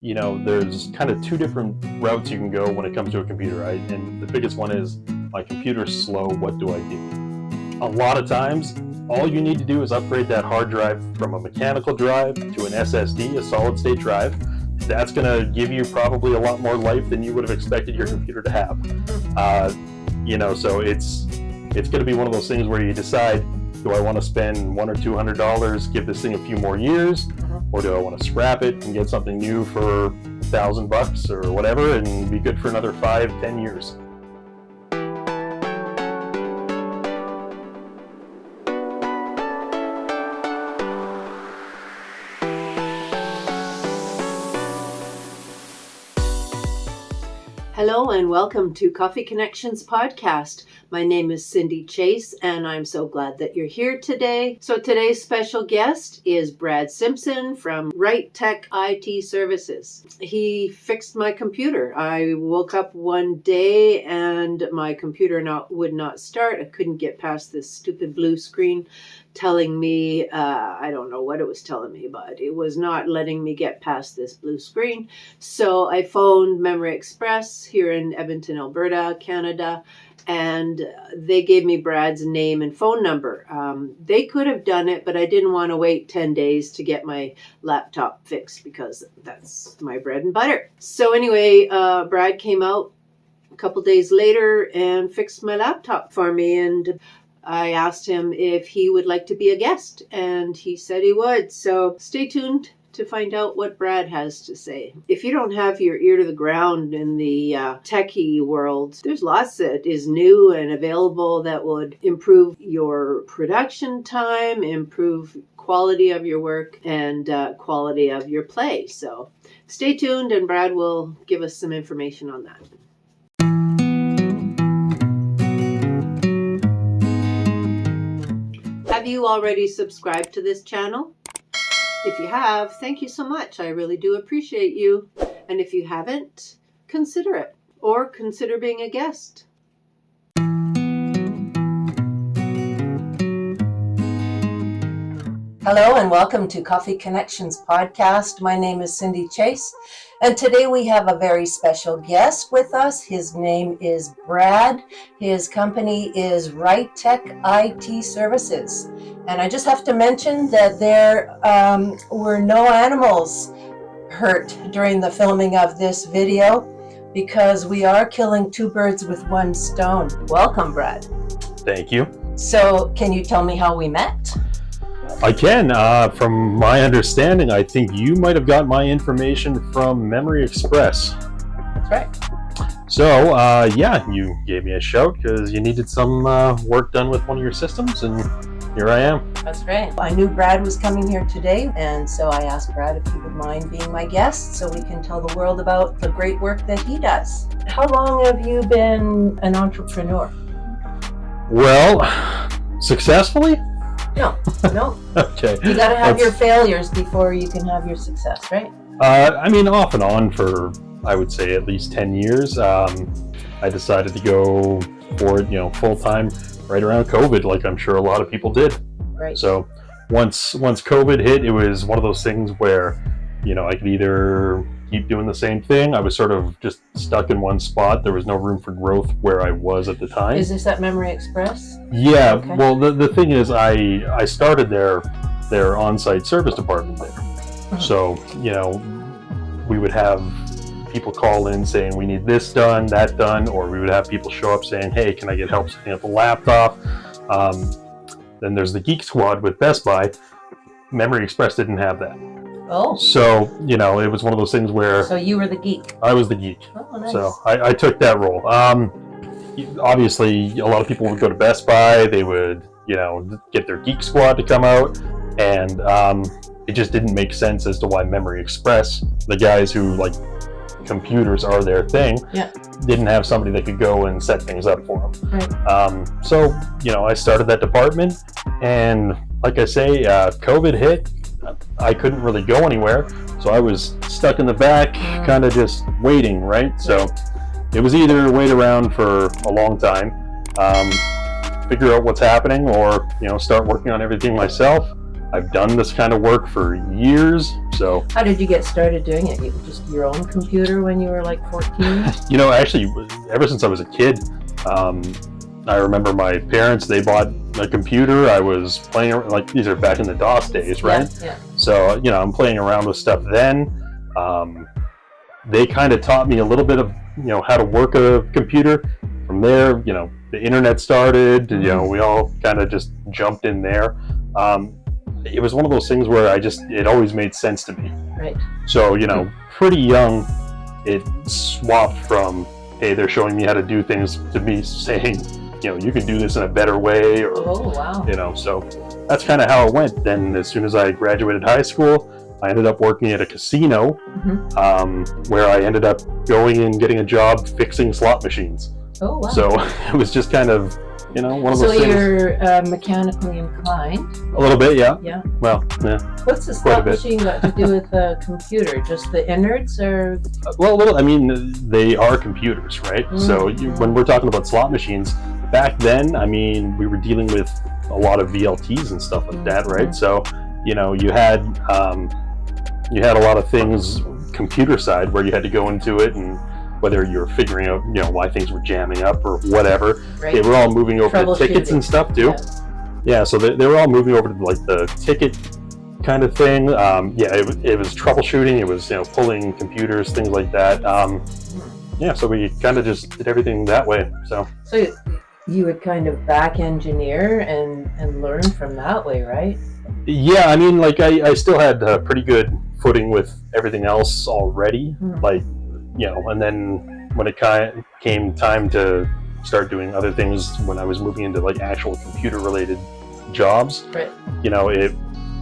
there's kind of two different routes you can go when it comes to a computer, right? And the biggest one is, my computer's slow, what do I do? A lot of times, all you need to do is upgrade that hard drive from a mechanical drive to an SSD, a solid state drive. That's going to give you probably a lot more life than you would have expected your computer to have. So it's going to be one of those things where you decide, do I want to spend $100 or $200, give this thing a few more years, or do I want to scrap it and get something new for $1,000 or whatever and be good for another 5-10 years? Hello and welcome to Coffee Connections podcast. My name is Cindy Chase and I'm so glad that you're here today. So today's special guest is Brad Simpson from Rightek IT Services. He fixed my computer. I woke up one day and my computer would not start. I couldn't get past this stupid blue screen telling me, I don't know what it was telling me, but it was not letting me get past this blue screen. So I phoned Memory Express here in Edmonton, Alberta, Canada, and they gave me Brad's name and phone number. They could have done it, but I didn't want to wait 10 days to get my laptop fixed because that's my bread and butter. So anyway, Brad came out a couple days later and fixed my laptop for me, and I asked him if he would like to be a guest, and he said he would. So stay tuned to find out what Brad has to say. If you don't have your ear to the ground in the techie world, there's lots that is new and available that would improve your production time, improve quality of your work, and quality of your play. So stay tuned, and Brad will give us some information on that. Have you already subscribed to this channel? If you have, thank you so much. I really do appreciate you. And if you haven't, consider it, or consider being a guest. Hello and welcome to Coffee Connections podcast. My name is Cindy Chase, and today we have a very special guest with us. His name is Brad. His company is Rightek IT Services. And I just have to mention that there were no animals hurt during the filming of this video, because we are killing two birds with one stone. Welcome, Brad. Thank you. So can you tell me how we met? I can. From my understanding, I think you might have got my information from Memory Express. That's right. So, you gave me a shout because you needed some work done with one of your systems, and here I am. That's right. I knew Brad was coming here today, and so I asked Brad if he would mind being my guest so we can tell the world about the great work that he does. How long have you been an entrepreneur? Well, successfully? No. Okay. You got to have your failures before you can have your success, right? Off and on for, I would say, at least 10 years. I decided to go for it, full-time right around COVID, like I'm sure a lot of people did. Right. So once COVID hit, it was one of those things where, I could either keep doing the same thing. I was sort of just stuck in one spot. There was no room for growth where I was at the time. Is this at Memory Express? Yeah. Okay. Well, the thing is, I started their on-site service department there. Mm-hmm. So, we would have people call in saying we need this done, that done, or we would have people show up saying, hey, can I get help setting up a laptop? Then there's the Geek Squad with Best Buy. Memory Express didn't have that. Oh. So, it was one of those things where... So you were the geek. I was the geek. Oh, nice. So I took that role. Obviously, a lot of people would go to Best Buy. They would, get their Geek Squad to come out. And it just didn't make sense as to why Memory Express, the guys who, computers are their thing, didn't have somebody that could go and set things up for them. Right. So, I started that department. And like I say, COVID hit. I couldn't really go anywhere, so I was stuck in the back, kind of just waiting, right? So it was either wait around for a long time, figure out what's happening, or start working on everything myself. I've done this kind of work for years, So how did you get started doing it? You just your own computer when you were like 14? Actually, ever since I was a kid, I remember my parents, they bought a computer. I was playing, like, these are back in the DOS days, right? Yeah. So, I'm playing around with stuff then. They kind of taught me a little bit of, how to work a computer. From there, the internet started, we all kind of just jumped in there. It was one of those things where it always made sense to me. Right. So, pretty young, it swapped from, hey, they're showing me how to do things, to me saying, you can do this in a better way, or, oh, wow. So that's kind of how it went. Then as soon as I graduated high school, I ended up working at a casino, where I ended up going and getting a job fixing slot machines. Oh, wow. So it was just kind of, one of those things. So you're mechanically inclined? A little bit, yeah. Yeah. Well, yeah. What's the slot machine got to do with a computer? Just the innards, or? Well, they are computers, right? So when we're talking about slot machines, back then, we were dealing with a lot of VLTs and stuff like that, right? So, you had a lot of things computer side where you had to go into it, and whether you're figuring out, why things were jamming up or whatever, right. They were all moving over to tickets and stuff too. Yeah, so they were all moving over to like the ticket kind of thing. It was troubleshooting. It was, pulling computers, things like that. So we kind of just did everything that way. So you would kind of back engineer and learn from that way, right? Yeah, I still had a pretty good footing with everything else already. And then when it came time to start doing other things, when I was moving into like actual computer related jobs, right. It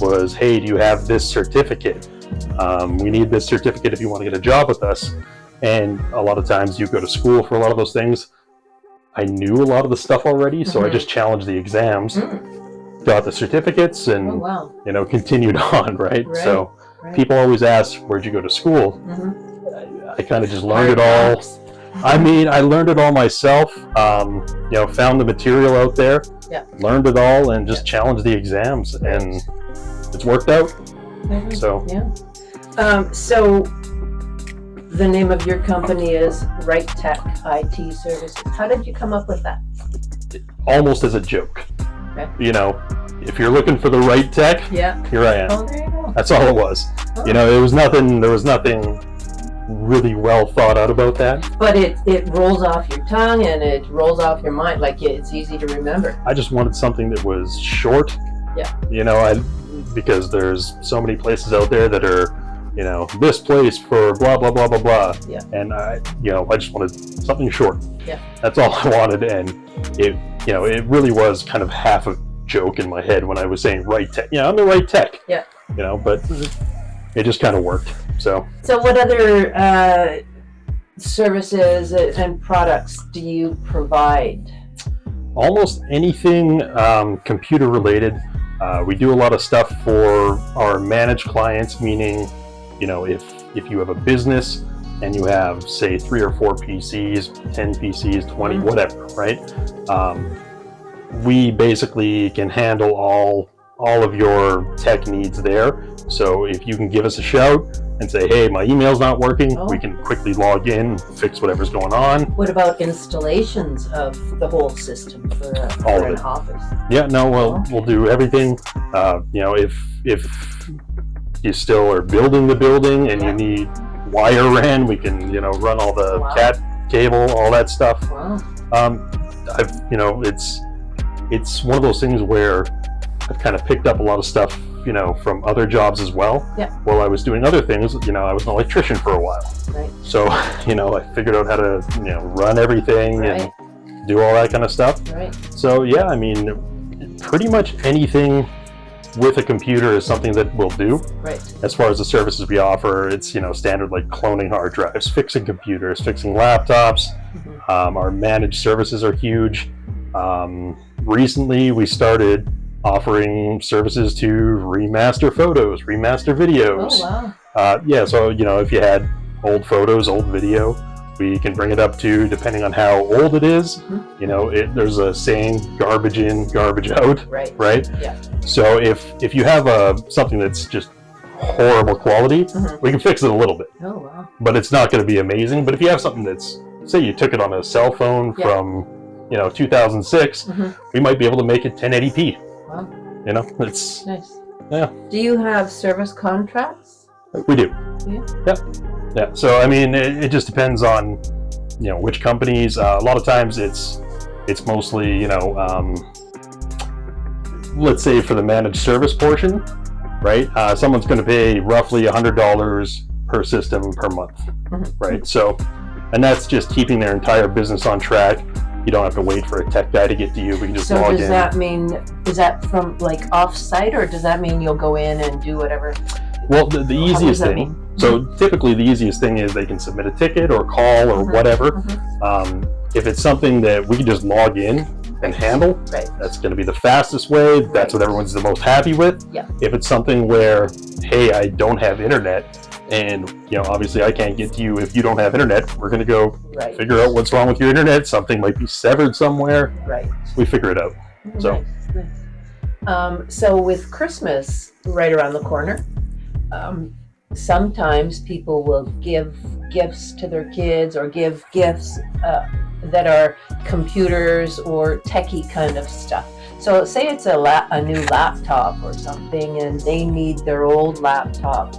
was, hey, do you have this certificate? We need this certificate if you want to get a job with us. And a lot of times you go to school for a lot of those things. I knew a lot of the stuff already, so I just challenged the exams, got the certificates, and continued on, right? So people always ask, where'd you go to school? I kind of just learned it all. I learned it all myself. Found the material out there, learned it all, and just challenged the exams, and it's worked out. So so the name of your company is Rightek IT Services. How did you come up with that? Almost as a joke. Okay. If you're looking for the right tech, here I am. Oh, there you go. That's all it was. Oh. There was nothing really well thought out about that. But it rolls off your tongue and it rolls off your mind, like it's easy to remember. I just wanted something that was short. Yeah. Because there's so many places out there that are, this place for blah blah blah blah blah. Yeah. And I just wanted something short. Yeah. That's all I wanted, and it really was kind of half a joke in my head when I was saying Rightek. I'm the right tech. Yeah. But it just kind of worked. So what other services and products do you provide? Almost anything computer related. We do a lot of stuff for our managed clients, meaning, if you have a business and you have, say, 3 or 4 PCs, 10 PCs, 20, whatever, right? We basically can handle all of your tech needs there. So if you can give us a shout and say, hey, my email's not working, we can quickly log in, fix whatever's going on. What about installations of the whole system for an office? Yeah, no, we'll do everything. If you still are building the building and you need wire ran, we can, run all the cat cable, all that stuff. Wow. It's one of those things where I've kind of picked up a lot of stuff, from other jobs as well. Yeah. While I was doing other things, I was an electrician for a while. Right. So, I figured out how to, run everything and do all that kind of stuff. Right. So, pretty much anything with a computer is something that we'll do. Right. As far as the services we offer, it's, standard like cloning hard drives, fixing computers, fixing laptops. Our managed services are huge. Recently, we started offering services to remaster photos, remaster videos. Oh, wow. So, if you had old photos, old video, we can bring it up to, depending on how old it is, there's a saying, garbage in, garbage out, right? Yeah. So if you have something that's just horrible quality, we can fix it a little bit. Oh, wow. But it's not going to be amazing. But if you have something that's, say you took it on a cell phone from, 2006, we might be able to make it 1080p. Wow. It's nice. Yeah. Do you have service contracts? We do. Yeah. Yeah. So I mean, it just depends on, which companies. A lot of times it's mostly, let's say for the managed service portion, right? Someone's going to pay roughly $100 per system per month, right? So, and that's just keeping their entire business on track. You don't have to wait for a tech guy to get to you. We can just log in. So does that mean, is that from like off-site, or does that mean you'll go in and do whatever? Well, the easiest thing, so typically the easiest thing is they can submit a ticket or call or whatever. If it's something that we can just log in and handle, that's going to be the fastest way. That's what everyone's the most happy with. If it's something where, hey, I don't have internet, and obviously I can't get to you if you don't have internet, we're going to go figure out what's wrong with your internet. Something might be severed somewhere. We figure it out. So so with Christmas right around the corner, sometimes people will give gifts to their kids, or give gifts that are computers or techy kind of stuff. So say it's a new laptop or something, and they need their old laptop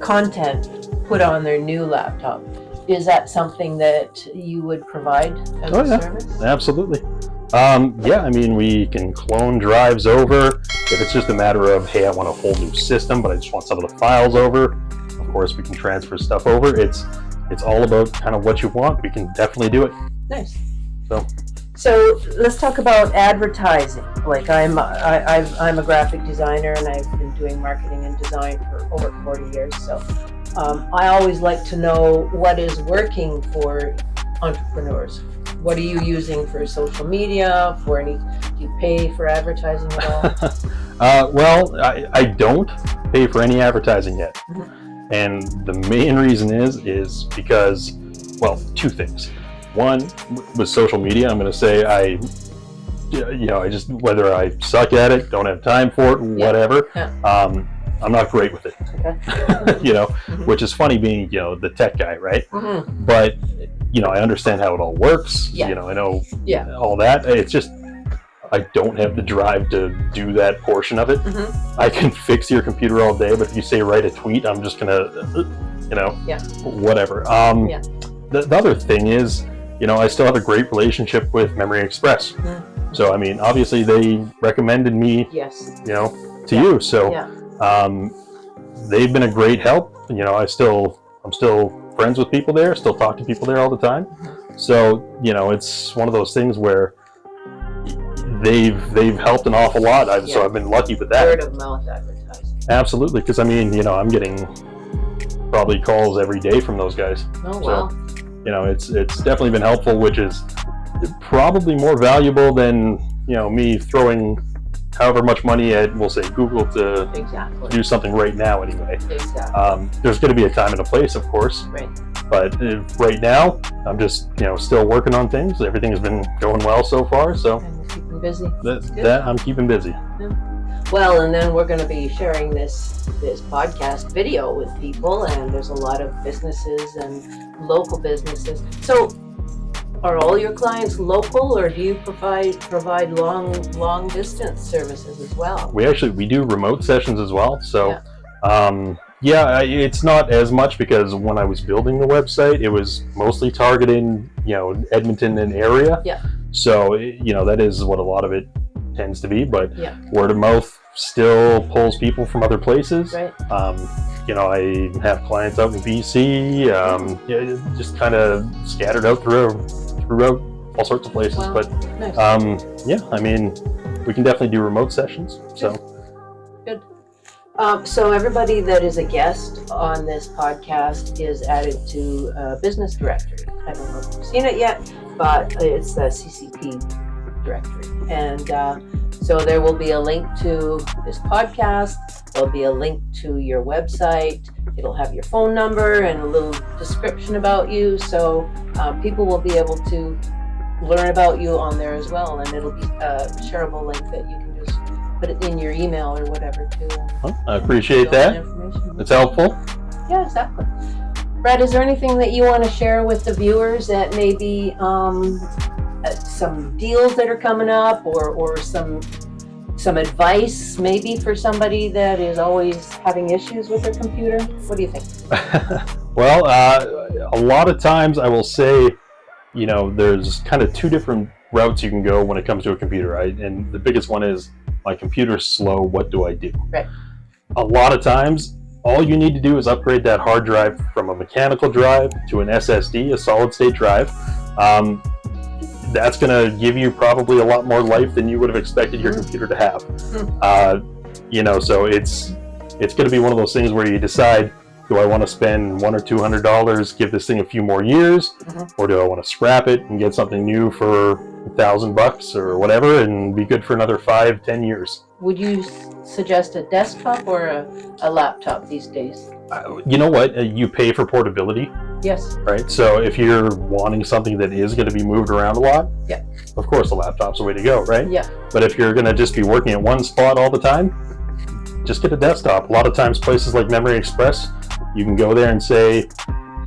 content put on their new laptop. Is that something that you would provide as a service? Absolutely. I mean, we can clone drives over. If it's just a matter of, hey, I want a whole new system, but I just want some of the files over, of course we can transfer stuff over. It's all about kind of what you want. We can definitely do it. Nice. So let's talk about advertising. Like I'm a graphic designer, and I've been doing marketing and design for over 40 years. So I always like to know what is working for entrepreneurs. What are you using for social media? Do you pay for advertising at all? Well, I don't pay for any advertising yet. And the main reason is because, well, two things. One, with social media, I'm going to say I just, whether I suck at it, don't have time for it, whatever, I'm not great with it. Which is funny being, the tech guy, right? But, I understand how it all works. I know all that. It's just, I don't have the drive to do that portion of it. I can fix your computer all day, but if you say write a tweet, I'm just gonna, whatever. The other thing is, I still have a great relationship with Memory Express. So I mean, obviously they recommended me, to you. So they've been a great help. I'm still friends with people there. Still talk to people there all the time. So it's one of those things where they've helped an awful lot. So I've been lucky with that. Word of mouth advertising. Absolutely, because I mean, I'm getting probably calls every day from those guys. Oh wow. So, it's definitely been helpful, which is probably more valuable than me throwing however much money at, we'll say, Google to do something right now anyway. There's going to be a time and a place, of course. But right now, I'm just still working on things. Everything has been going well so far, so. And you're keeping busy. That I'm keeping busy. Well, and then we're going to be sharing this podcast video with people, and there's a lot of businesses and local businesses. So, are all your clients local, or do you provide long distance services as well? We do remote sessions as well. So, it's not as much, because when I was building the website, it was mostly targeting Edmonton and area. So that is what a lot of it tends to be. But word of mouth still pulls people from other places. I have clients out in BC, just kind of scattered out throughout all sorts of places. But I mean, we can definitely do remote sessions. So good. So everybody that is a guest on this podcast is added to a business directory. I don't know if you've seen it yet, but it's the CCP directory. And so there will be a link to this podcast. There'll be a link to your website. It'll have your phone number and a little description about you. So people will be able to learn about you on there as well. And it'll be a shareable link that you can just put it in your email or whatever too. Well, I appreciate that. It's helpful. Yeah, exactly. Brad, is there anything that you want to share with the viewers that maybe some deals that are coming up, or some advice maybe for somebody that is always having issues with their computer? What do you think? Well, a lot of times I will say, there's kind of two different routes you can go when it comes to a computer, right? And the biggest one is, my computer's slow, what do I do? Right. A lot of times, all you need to do is upgrade that hard drive from a mechanical drive to an SSD, a solid state drive. That's going to give you probably a lot more life than you would have expected your computer to have. So it's going to be one of those things where you decide, do I want to spend $100 or $200, give this thing a few more years, or do I want to scrap it and get something new for $1,000 or whatever and be good for another 5-10 years? Would you suggest a desktop or a laptop these days? You know what? You pay for portability. Yes. Right? So if you're wanting something that is going to be moved around a lot, yeah, of course the laptop's the way to go, right? Yeah. But if you're going to just be working at one spot all the time, just get a desktop. A lot of times places like Memory Express, you can go there and say,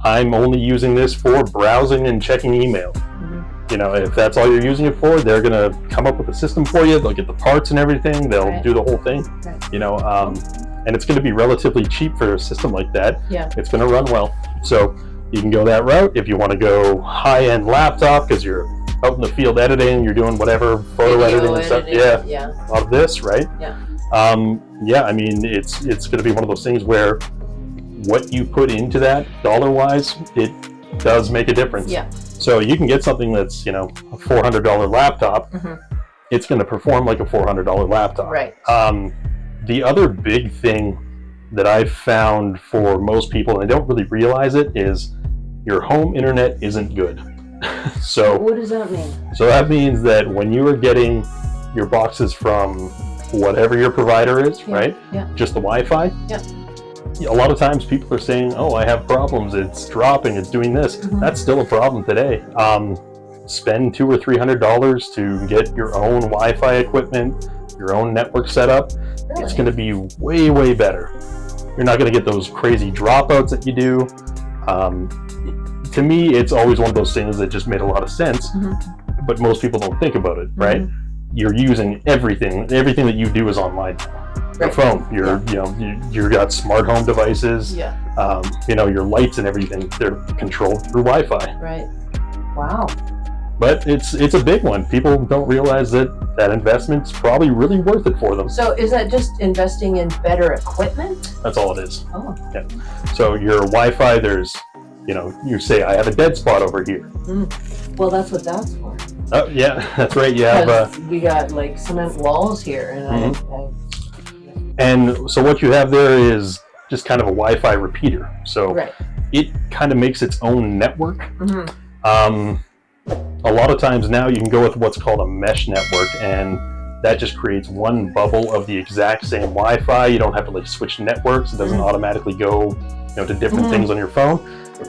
I'm only using this for browsing and checking email. If that's all you're using it for, they're going to come up with a system for you. They'll get the parts and everything. They'll do the whole thing. Right. And it's going to be relatively cheap for a system like that. Yeah. It's going to run well. So you can go that route. If you want to go high-end laptop because you're out in the field editing, you're doing whatever, photo editing and stuff. Yeah. A lot of this, right? Yeah. It's going to be one of those things where what you put into that dollar-wise, it does make a difference. Yeah. So you can get something that's, a $400 laptop. It's going to perform like a $400 laptop. Right. The other big thing that I've found for most people, and I don't really realize it, is your home internet isn't good. So what does that mean? So that means that when you are getting your boxes from whatever your provider is, right? Yeah. Just the Wi-Fi. Yeah. A lot of times people are saying, oh, I have problems, it's dropping, it's doing this. That's still a problem today. Spend $200 or $300 to get your own Wi-Fi equipment, your own network setup. Really? It's going to be way, way better. You're not going to get those crazy dropouts that you do. To me, it's always one of those things that just made a lot of sense, but most people don't think about it, right? You're using everything that you do is online. Your phone, you've got smart home devices, your lights and everything, they're controlled through Wi-Fi. Right. Wow. But it's a big one. People don't realize that investment's probably really worth it for them. So is that just investing in better equipment? That's all it is. Oh. Yeah. So your Wi-Fi, there's, you say, I have a dead spot over here. Well, that's what that's for. Oh, yeah, that's right. You have, we got like cement walls here, and and so what you have there is just kind of a Wi-Fi repeater. So it kind of makes its own network. A lot of times now you can go with what's called a mesh network, and that just creates one bubble of the exact same Wi-Fi. You don't have to switch networks. It doesn't automatically go to different things on your phone.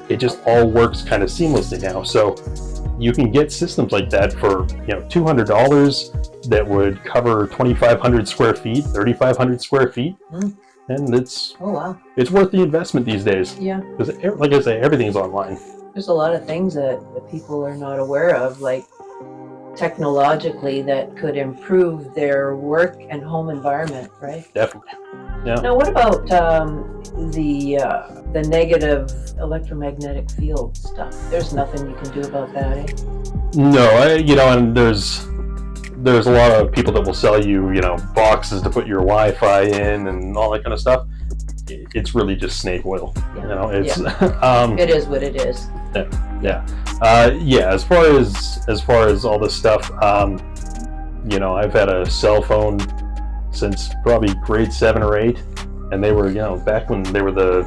It just all works kind of seamlessly now. So you can get systems like that for $200 that would cover 2,500 square feet, 3,500 square feet, and it's worth the investment these days. Yeah, because like I say, everything's online. There's a lot of things that people are not aware of, like technologically, that could improve their work and home environment, right? Definitely. Yeah. Now, what about the negative electromagnetic field stuff? There's nothing you can do about that, eh? No, and there's a lot of people that will sell you, boxes to put your Wi-Fi in and all that kind of stuff. It's really just snake oil. It's it is what it is. As far as all this stuff, I've had a cell phone since probably grade 7 or 8, and they were, back when they were the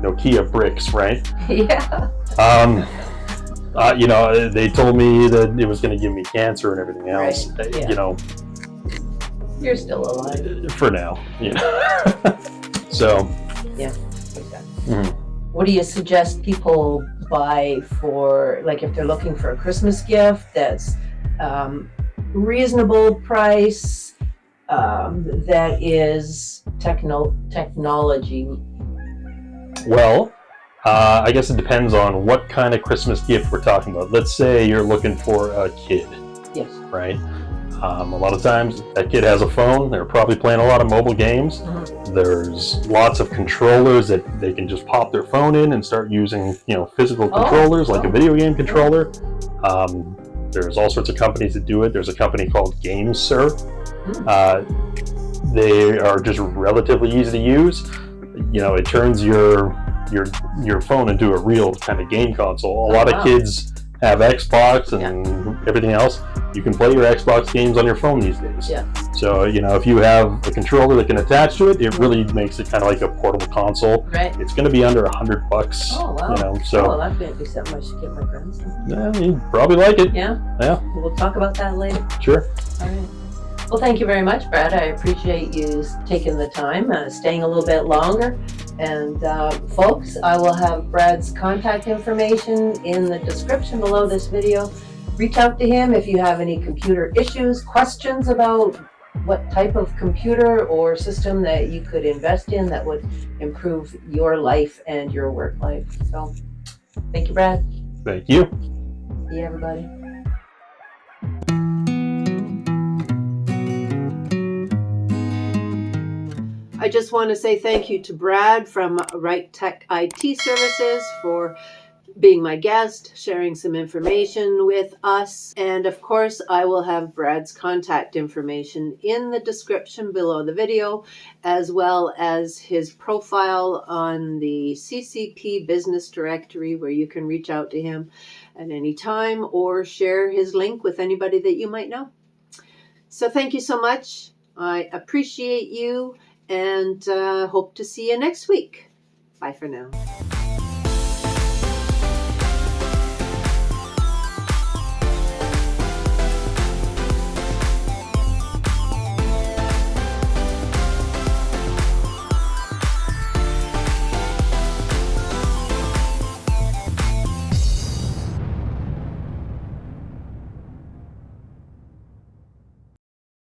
Nokia bricks, right? Yeah. They told me that it was going to give me cancer and everything else. Right. Yeah. You're still alive. For now, So. Yeah. Exactly. What do you suggest people buy for, if they're looking for a Christmas gift that's reasonable price, that is technology? Well, I guess it depends on what kind of Christmas gift we're talking about. Let's say you're looking for a kid, Yes. right? A lot of times that kid has a phone. They're probably playing a lot of mobile games. There's lots of controllers that they can just pop their phone in and start using, physical controllers like a video game controller. There's all sorts of companies that do it. There's a company called 𝐍𝐞𝐞𝐝. They are just relatively easy to use. It turns your phone into a real kind of game console. A lot of kids have Xbox and everything else. You can play your Xbox games on your phone these days. Yeah. So, if you have a controller that can attach to it, it really makes it kind of like a portable console. Right. It's going to be under $100. Oh, wow. So that might be something I should get my friends. yeah, you'd probably like it. Yeah. Yeah. We'll talk about that later. Sure. All right. Well, thank you very much, Brad. I appreciate you taking the time, staying a little bit longer. And folks, I will have Brad's contact information in the description below this video. Reach out to him if you have any computer issues, questions about what type of computer or system that you could invest in that would improve your life and your work life. So, thank you, Brad. Thank you. See you, everybody. I just want to say thank you to Brad from Rightek IT Services for being my guest, sharing some information with us. And of course, I will have Brad's contact information in the description below the video, as well as his profile on the CCP business directory, where you can reach out to him at any time or share his link with anybody that you might know. So thank you so much. I appreciate you and hope to see you next week. Bye for now.